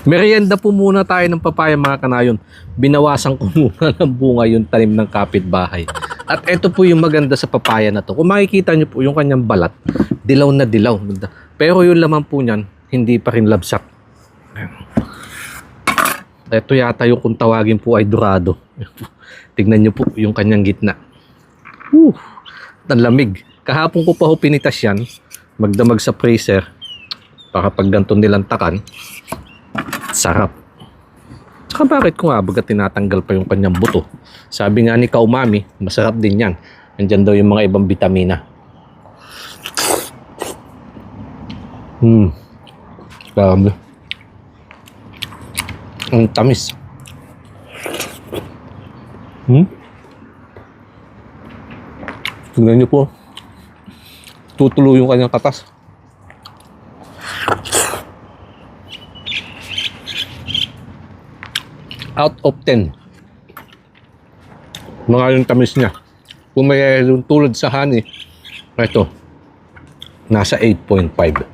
Merienda po muna tayo ng papaya mga kanayon. Binawasan ko muna ng bunga yung tanim ng kapitbahay. At ito po yung maganda sa papaya na to. Kung makikita nyo po yung kanyang balat, dilaw na dilaw. Pero yung laman po niyan, hindi pa rin labsak. Ito yata yung kung tawagin po ay dorado. Tignan nyo po yung kanyang gitna. Ang lamig. Kahapon ko pa ho pinitas yan. Magdamag sa freezer. Para pag ganito nilantakan, sarap. Saka bakit ko nga baga tinatanggal pa yung kanyang buto? Sabi nga ni Kaumami, masarap din yan. Nandyan daw yung mga ibang vitamina. Grabe. Ang tamis. Tingnan nyo po. Tutulo yung kanyang katas. Out of 10. Mga yung tamis niya. Kung may yung tulad sa honey, ito, nasa 8.5.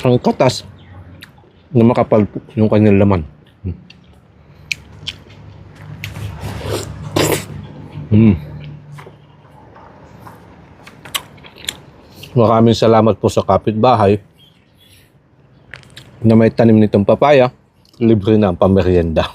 Ang katas na makapal yung kanyang laman. Maraming salamat po sa kapitbahay na may tanim nitong papaya. Libre na ang pamerienda.